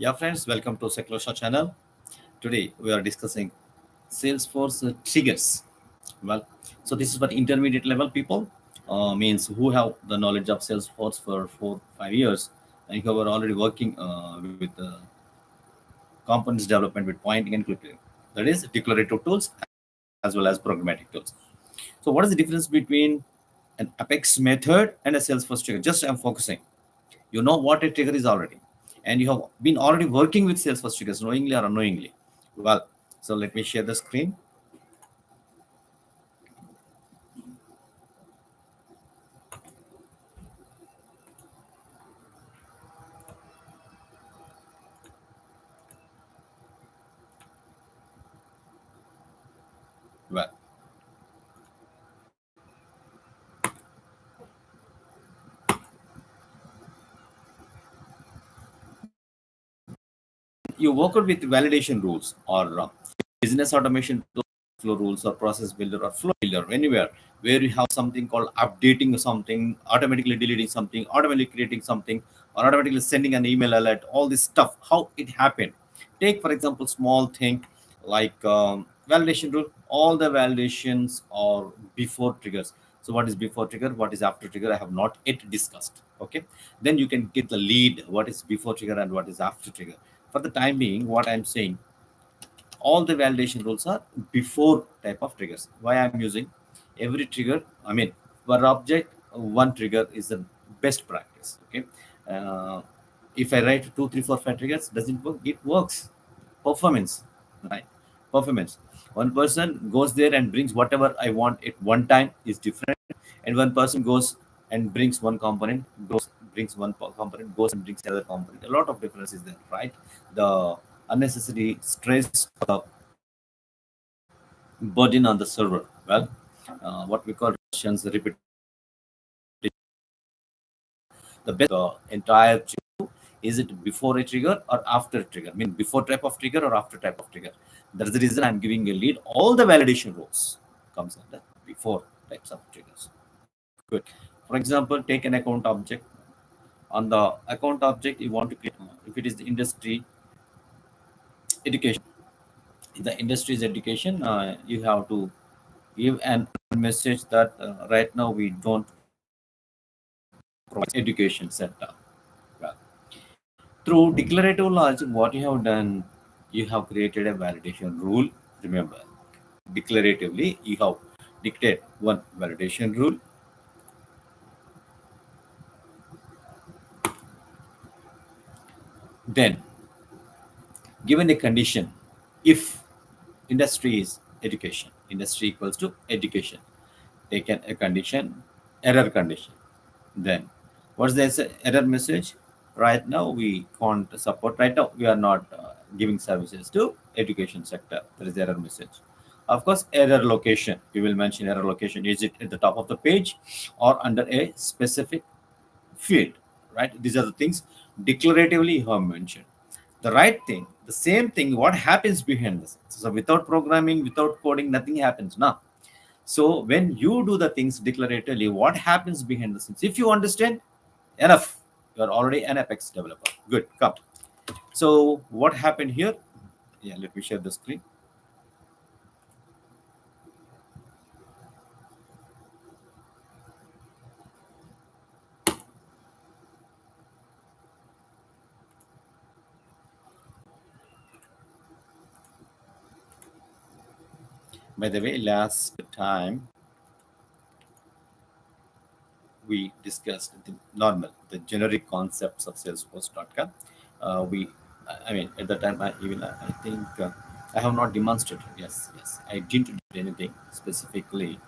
Yeah, friends, welcome to Shah channel. Today we are discussing Salesforce triggers. Well, so this is for intermediate level people, means who have the knowledge of Salesforce for 4 5 years and who are already working with components development with pointing and clicking. That is declarative tools as well as programmatic tools. So, what is the difference between an Apex method and a Salesforce trigger? Just I'm focusing. You know what a trigger is already, and you have been already working with Salesforce triggers knowingly or unknowingly. Well, so let me share the screen. Well, when you work out with validation rules or business automation tools, flow rules or process builder or flow builder, anywhere where you have something called updating something, automatically deleting something, automatically creating something, or automatically sending an email alert, all this stuff, how it happened. Take, for example, small thing like validation rule. All the validations are before triggers. So what is before trigger? What is after trigger? I have not yet discussed. Okay. Then you can get the lead. What is before trigger and what is after trigger? For the time being, what I'm saying, all the validation rules are before type of triggers. Why I'm using every trigger, I mean, per object one trigger is the best practice. Okay. uh, if I write 2 3 4 5 triggers, does it work? It works. Performance, right? Performance. One person goes there and brings whatever I want at one time is different, and one person goes and brings one component, brings one component, goes and brings another component. A lot of difference is there, right? The unnecessary stress, the burden on the server. Well, what we call repetitions, the best entire trigger, is it before a trigger or after a trigger? I mean, before type of trigger or after type of trigger? That's the reason I'm giving a lead. All the validation rules comes under before types of triggers. Good. For example, take an account object. On the account object, you want to create, if it is the industry education, if the industry is education, you have to give an message that right now we don't provide education sector. Well, through declarative logic, what you have done, you have created a validation rule. Remember, declaratively, you have dictated one validation rule. Then, given a condition, if industry is education, industry equals to education, taken a condition, error condition. Then, what's the error message? Right now, we can't support. Right now, we are not giving services to education sector. There is error message. Of course, error location. We will mention error location. Is it at the top of the page or under a specific field? Right. These are the things declaratively you have mentioned. The right thing, the same thing. What happens behind this? So, without programming, without coding, nothing happens now. So when you do the things declaratively, what happens behind the scenes? If you understand, enough. You're already an Apex developer. Good, come. So what happened here? Yeah, let me share the screen. By the way, last time we discussed the normal, the generic concepts of Salesforce.com. I mean, at the time, I think I have not demonstrated. Yes, yes, I didn't do anything specifically.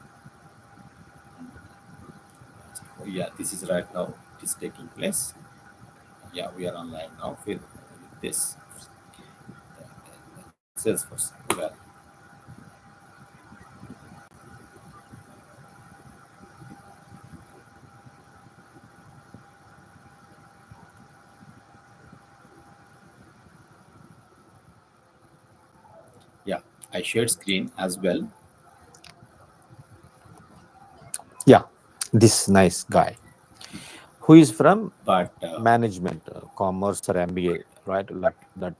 Yeah, this is right now. It is taking place. Yeah, we are online now with this Salesforce. Well, yeah, I shared screen as well. Yeah, this nice guy who is from But management, commerce or MBA. right? Like that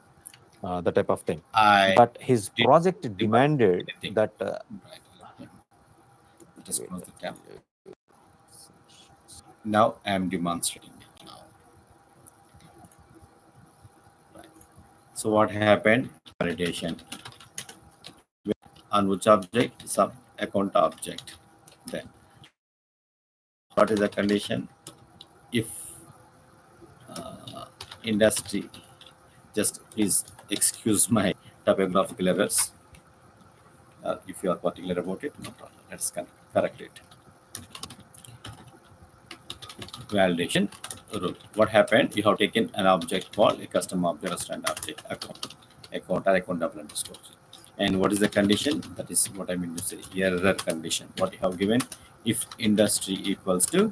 type of thing. I But his did project debug demanded anything. that. Right. Let us Wait, close the tab. Now I am demonstrating it now. Right. So what happened? Validation on which object? Sub account object. Then what is the condition? If industry, just please excuse my typographical errors. If you are particular about it, no problem. Let's correct it. Validation rule. What happened? You have taken an object called a custom object, a standard object, account or account double underscore. And what is the condition? That is what I mean to say. Error condition. What you have given? If industry equals to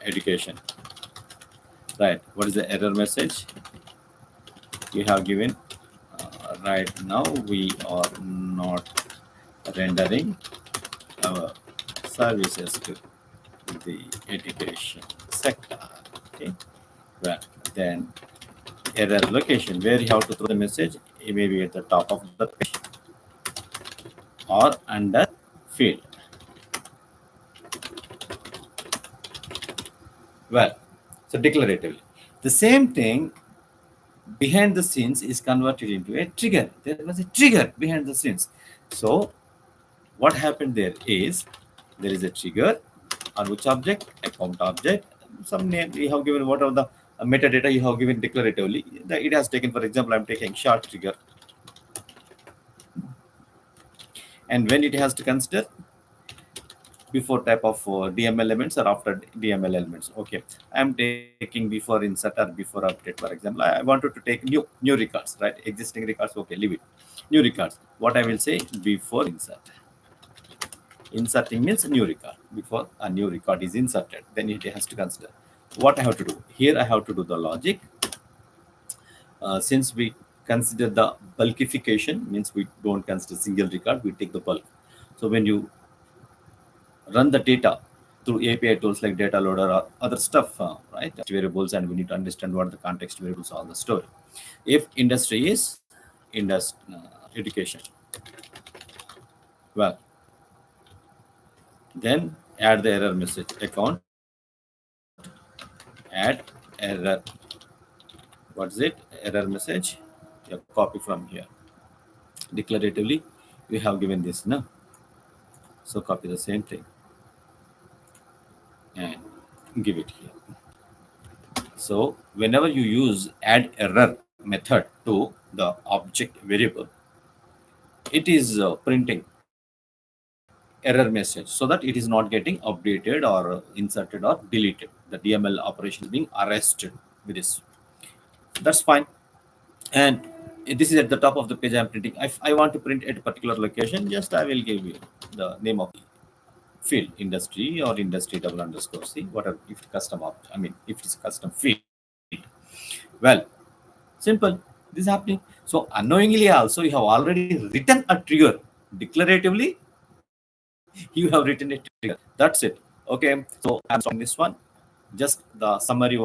education. Right. What is the error message? You have given right now we are not rendering our services to the education sector. Okay. Well, then error location where you have to throw the message. It may be at the top of the page or under field. Well, so declaratively. The same thing behind the scenes is converted into a trigger. There was a trigger behind the scenes. So what happened there is there is a trigger on which object? Account object. Some name you have given, what are the metadata you have given declaratively. It has taken, for example, I'm taking short trigger. And when it has to consider before type of DML elements or after DML elements. Okay, I'm taking before insert or before update. For example, I wanted to take new records, right? Existing records. Okay, leave it. New records. What I will say before insert. Inserting means new record. Before a new record is inserted, then it has to consider. What I have to do here, I have to do the logic. Since we consider the bulkification, means we don't consider single record, we take the bulk. So when you run the data through API tools like data loader or other stuff, right? Variables, and we need to understand what the context variables are the story. If industry is education, well, then add the error message account, add error. What is it? Error message. You copy from here. Declaratively, we have given this now. So copy the same thing and give it here. So whenever you use add error method to the object variable, it is printing error message so that it is not getting updated or inserted or deleted. The DML operation is being arrested with this. That's fine. And this is at the top of the page I'm printing. If I want to print at a particular location, just I will give you the name of the field, industry or industry double underscore C, whatever, if custom I mean, if it's custom field. Well, simple. This is happening. So unknowingly also you have already written a trigger. Declaratively, you have written a trigger. That's it. Okay. So I'm stopping this one. Just the summary what